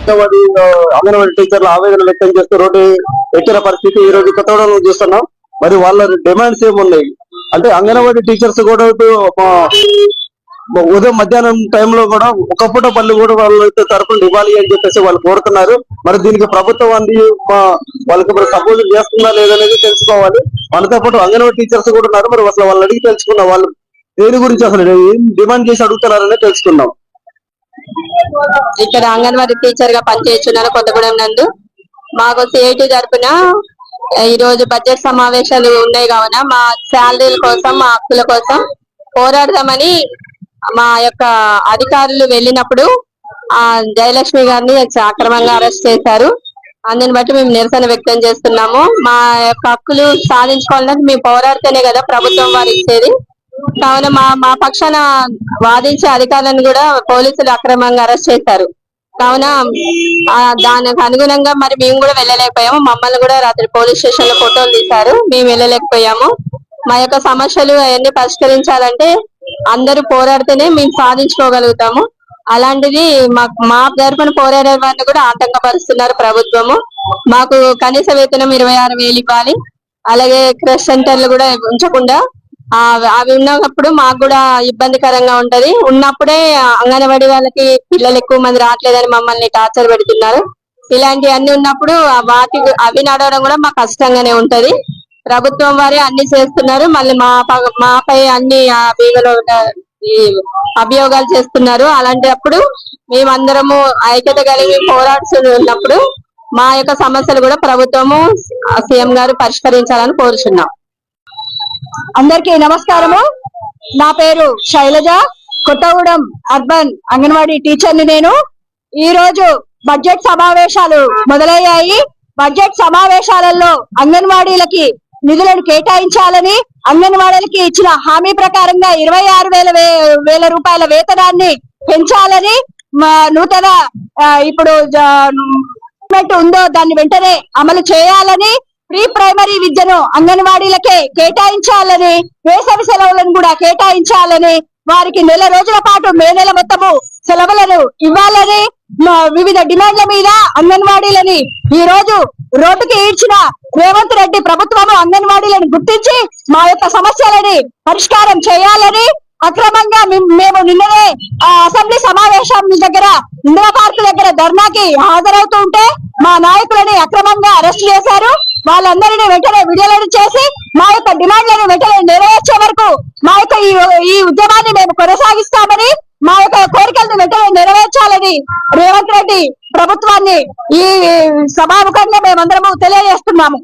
అంగన్వాడీ అంగన్వాడీ టీచర్లు ఆవేదన వ్యక్తం చేస్తూ రోడ్డు ఎక్కిన పరిస్థితి ఈ రోజు కొత్తగూడెంలో చూస్తున్నాం. మరి వాళ్ళ డిమాండ్స్ ఏమున్నాయి అంటే అంగన్వాడీ టీచర్స్ కూడా ఉదయం మధ్యాహ్నం టైంలో కూడా ఒక పూట పళ్ళు కూడా వాళ్ళ తరఫున ఇవ్వాలి అని చెప్పేసి వాళ్ళు కోరుతున్నారు. మరి దీనికి ప్రభుత్వం వాళ్ళకి మరి సపోర్ట్ చేస్తుందా లేదనేది తెలుసుకోవాలి. మనతో పాటు అంగన్వాడీ టీచర్స్ కూడా ఉన్నారు. మరి అసలు వాళ్ళని అడిగి తెలుసుకున్నాం వాళ్ళు దేని గురించి అసలు ఏం డిమాండ్ చేసి అడుగుతున్నారనే తెలుసుకున్నాం. ఇక్కడ అంగన్వాడీ టీచర్ గా పనిచేస్తున్నారు కొత్తగూడెం నందు. మాకు సిఐటి తరఫున ఈ రోజు బడ్జెట్ సమావేశాలు ఉన్నాయి కావున మా శాలరీల కోసం మా హక్కుల కోసం పోరాడదామని మా యొక్క అధికారులు వెళ్ళినప్పుడు ఆ జయలక్ష్మి గారిని అక్రమంగా అరెస్ట్ చేశారు. అందుని బట్టి మేము నిరసన వ్యక్తం చేస్తున్నాము. మా యొక్క హక్కులు సాధించుకోవాలంటే మేము పోరాడితేనే కదా ప్రభుత్వం వారు ఇచ్చేది. కావున మా పక్షాన వాదించే అధికారులను కూడా పోలీసులు అక్రమంగా అరెస్ట్ చేశారు. కావున దానికి అనుగుణంగా మరి మేము కూడా వెళ్ళలేకపోయాము. మమ్మల్ని కూడా రాత్రి పోలీస్ స్టేషన్ లో ఫోటోలు తీశారు. మేము వెళ్ళలేకపోయాము. మా యొక్క సమస్యలు అవన్నీ పరిష్కరించాలంటే అందరూ పోరాడితేనే మేము సాధించుకోగలుగుతాము. అలాంటిది మా తరఫున పోరాడే వారిని కూడా ఆటంకపరుస్తున్నారు ప్రభుత్వము. మాకు కనీస వేతనం 26,000 ఇవ్వాలి. అలాగే క్రష్ సెంటర్లు కూడా ఉంచకుండా అవి ఉన్నప్పుడు మాకు కూడా ఇబ్బందికరంగా ఉంటది. ఉన్నప్పుడే అంగన్వాడీ వాళ్ళకి పిల్లలు ఎక్కువ మంది రావట్లేదని మమ్మల్ని టార్చర్ పెడుతున్నారు. ఇలాంటివన్నీ ఉన్నప్పుడు అవి నడవడం కూడా మాకు కష్టంగానే ఉంటది. ప్రభుత్వం వారే అన్ని చేస్తున్నారు. మళ్ళీ మాపై అన్ని ఈ అభియోగాలు చేస్తున్నారు. అలాంటప్పుడు మేమందరము ఐక్యత కలిగి పోరాడుతున్నప్పుడు మా యొక్క సమస్యలు కూడా ప్రభుత్వము సీఎం గారు పరిష్కరించాలని కోరుచున్నాం. అందరికీ నమస్కారము. నా పేరు శైలజ, కొత్తగూడెం అర్బన్ అంగన్వాడీ టీచర్ని నేను. ఈ రోజు బడ్జెట్ సమావేశాలు మొదలయ్యాయి. బడ్జెట్ సమావేశాలలో అంగన్వాడీలకి నిధులను కేటాయించాలని, అంగన్వాడీలకి ఇచ్చిన హామీ ప్రకారంగా 26,000 రూపాయల వేతనాన్ని పెంచాలని, నూతన ఇప్పుడు ఉందో దాన్ని వెంటనే అమలు చేయాలని, ప్రీ ప్రైమరీ విద్యను అంగన్వాడీలకే కేటాయించాలని, వేసవి సెలవులను కూడా కేటాయించాలని, వారికి నెల రోజుల పాటు మే నెల మొత్తము సెలవులను ఇవ్వాలని వివిధ డిమాండ్ల మీద అంగన్వాడీలని ఈ రోజు రోడ్డుకి ఈడ్చిన రేవంత్ రెడ్డి ప్రభుత్వము అంగన్వాడీలను గుర్తించి మా యొక్క సమస్యలని పరిష్కారం చేయాలని, అక్రమంగా మేము నిన్ననే అసెంబ్లీ సమావేశం దగ్గర ఇందిరా పార్క్ దగ్గర ధర్నాకి హాజరవుతూ ఉంటే మా నాయకులని అక్రమంగా అరెస్ట్ చేశారు. వాళ్ళందరినీ వెంటనే విడుదల చేసి మా యొక్క డిమాండ్లను వెంటనే నెరవేర్చే వరకు మా యొక్క ఈ ఉద్యమాన్ని మేము కొనసాగిస్తామని, మా యొక్క కోరికలను వెంటనే నెరవేర్చాలని రేవంత్ రెడ్డి ప్రభుత్వాన్ని ఈ సభాముఖంగా మేమందరము తెలియజేస్తున్నాము.